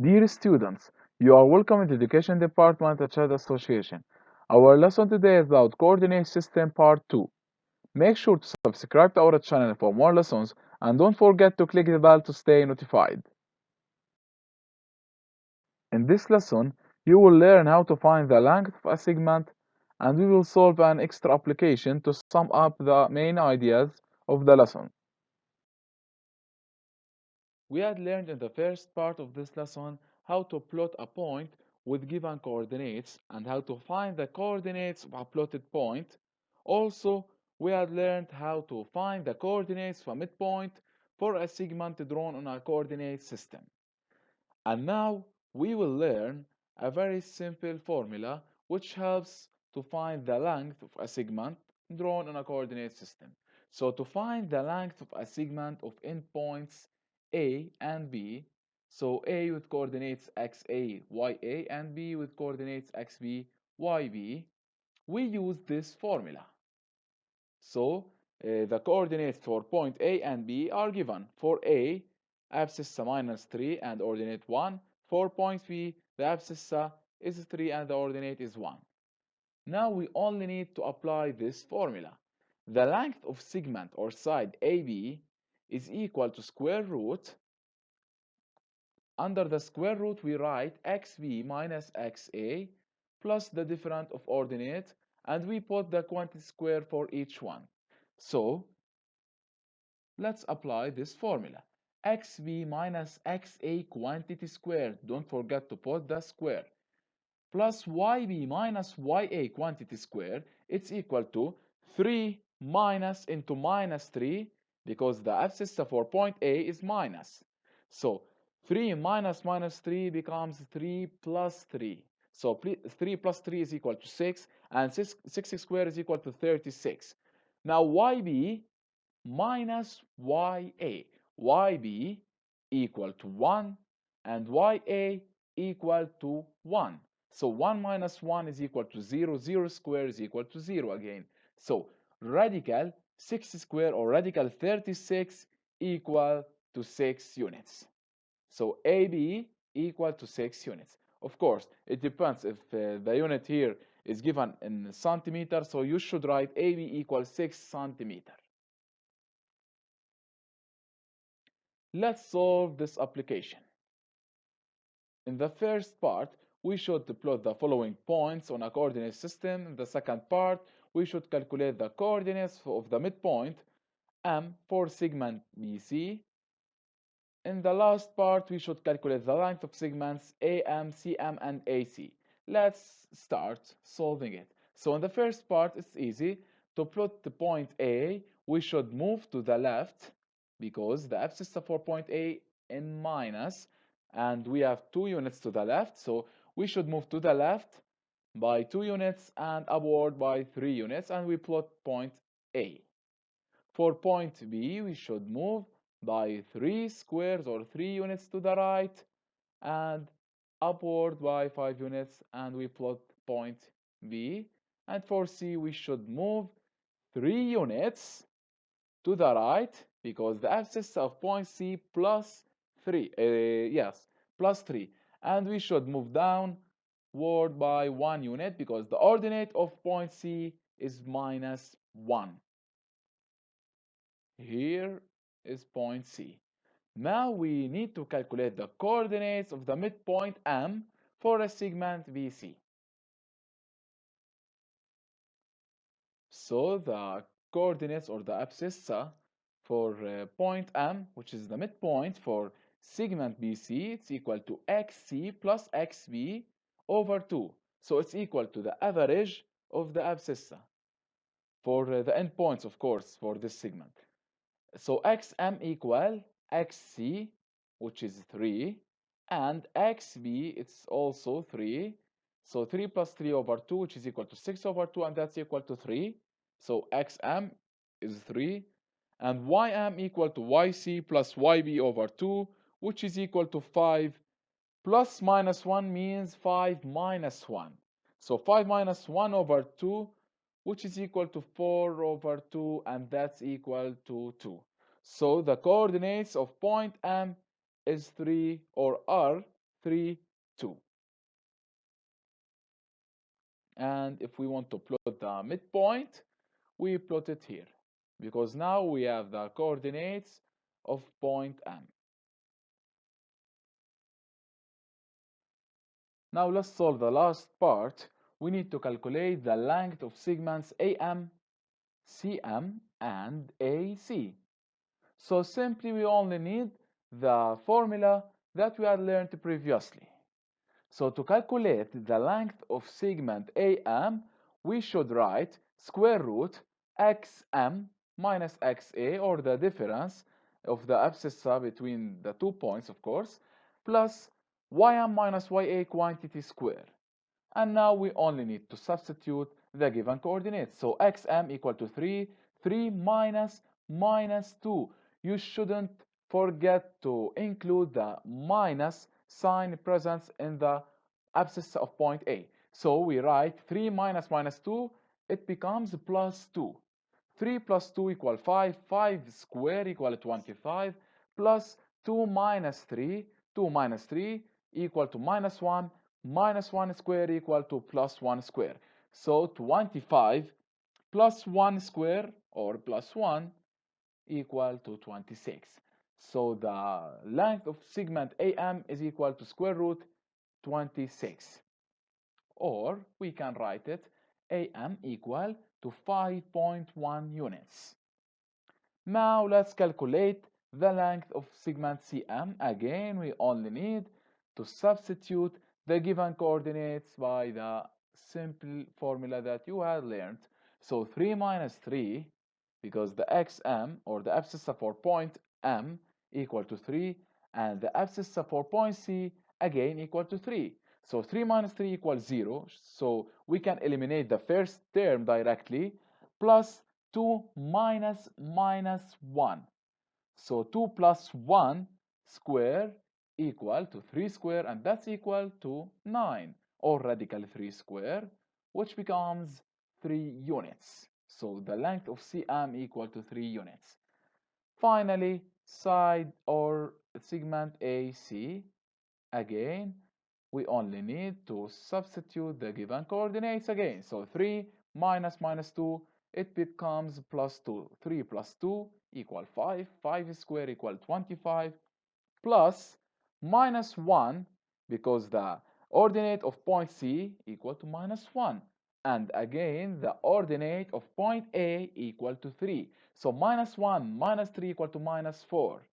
Dear students, you are welcome to the Education Department at SHAHD Association. Our lesson today is about Coordinate System Part 2. Make sure to subscribe to our channel for more lessons and don't forget to click the bell to stay notified. In this lesson, you will learn how to find the length of a segment and we will solve an extra application to sum up the main ideas of the lesson. We had learned in the first part of this lesson how to plot a point with given coordinates and how to find the coordinates of a plotted point. Also, we had learned how to find the coordinates of a midpoint for a segment drawn on a coordinate system. And now we will learn a very simple formula which helps to find the length of a segment drawn on a coordinate system. So to find the length of a segment of endpoints A and B, so A with coordinates xa, ya, and B with coordinates xb, yb, we use this formula. So the coordinates for point A and B are given. For A, abscissa minus 3 and ordinate 1. For point B, the abscissa is 3 and the ordinate is 1. Now we only need to apply this formula. The length of segment or side AB is equal to square root. Under the square root, we write xb minus xa plus the difference of ordinate, and we put the quantity square for each one. So let's apply this formula. xb minus xa quantity squared, don't forget to put the square, plus yb minus ya quantity squared, it's equal to 3 minus into minus 3, because the abscissa for point A is minus. So 3 minus minus 3 becomes 3 plus 3. So 3 plus 3 is equal to 6, and 6 squared is equal to 36. Now yb minus ya. yb equal to 1 and ya equal to 1. So 1 minus 1 is equal to 0. 0 squared is equal to 0 again. So radical 6 squared or radical 36 equal to 6 units. So AB equal to 6 units. Of course, it depends if the unit here is given in centimeters, so you should write AB equals 6 centimeters. Let's solve this application. In the first part, we should plot the following points on a coordinate system. In the second part, we should calculate the coordinates of the midpoint M for segment BC. In the last part, we should calculate the length of segments AM, CM, and AC. Let's start solving it. So in the first part, it's easy. To plot the point A, we should move to the left because the abscissa for point A in minus, and we have 2 units to the left. So we should move to the left by 2 units and upward by 3 units, and we plot point A. For point B, we should move by 3 squares or 3 units to the right and upward by 5 units, and we plot point B. And for C, we should move 3 units to the right because the abscissa of point C plus 3, plus 3. And we should move downward by 1 unit because the ordinate of point C is minus 1. Here is point C. Now we need to calculate the coordinates of the midpoint M for a segment BC. So the coordinates or the abscissa for point M, which is the midpoint for segment BC, it's equal to XC plus XB over 2. So it's equal to the average of the abscissa for the endpoints, of course, for this segment. So xm equal xc, which is 3, and xb, it's also 3. So 3 plus 3 over 2, which is equal to 6 over 2, and that's equal to 3. So xm is 3, and ym equal to yc plus yb over 2, which is equal to 5. Plus minus 1 means 5 minus 1. So 5 minus 1 over 2, which is equal to 4 over 2, and that's equal to 2. So the coordinates of point M is 3 or are 3, 2. And if we want to plot the midpoint, we plot it here, because now we have the coordinates of point M. Now let's solve the last part. We need to calculate the length of segments AM, CM, and AC. So simply we only need the formula that we had learned previously. So to calculate the length of segment AM, we should write square root xm minus xa, or the difference of the abscissa between the 2 points, of course, plus ym minus ya quantity square. And now we only need to substitute the given coordinates. So xm equal to 3, 3 minus 2. You shouldn't forget to include the minus sign present in the abscissa of point A. So we write 3 minus 2, it becomes plus 2. 3 plus 2 equal 5, 5 square equal 25, plus 2 minus 3, 2 minus 3 equal to minus 1, minus 1 square equal to plus 1 square. So 25 plus 1 square, or plus 1, equal to 26. So the length of segment AM is equal to square root 26. Or we can write it AM equal to 5.1 units. Now let's calculate the length of segment CM. Again, we only need to substitute the given coordinates by the simple formula that you had learned. So 3 minus 3, because the xm, or the abscissa for point M, equal to 3, and the abscissa for point C, again, equal to 3. So 3 minus 3 equals 0, so we can eliminate the first term directly, plus 2 minus 1. So 2 plus 1 square equal to 3 square, and that's equal to 9, or radical 3 square, which becomes 3 units. So the length of CM equal to 3 units. Finally, side or segment AC, again, we only need to substitute the given coordinates again. So 3 minus 2, it becomes plus 2. 3 plus 2 equal 5. 5 square equal 25, plus minus 1, because the ordinate of point C equal to minus 1. And again, the ordinate of point A equal to 3. So minus 1 minus 3 equal to minus 4.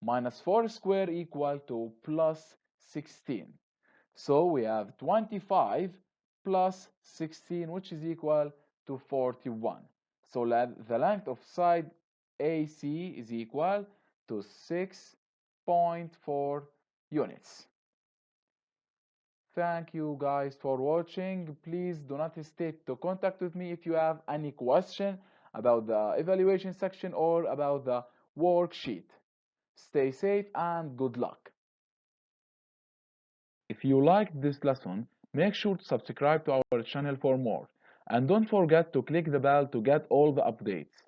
Minus 4 square equal to plus 16. So we have 25 plus 16, which is equal to 41. So the length of side AC is equal to 6.4 units. Thank you guys for watching. Please do not hesitate to contact with me if you have any question about the evaluation section or about the worksheet. Stay safe and good luck. If you liked this lesson, make sure to subscribe to our channel for more. And don't forget to click the bell to get all the updates.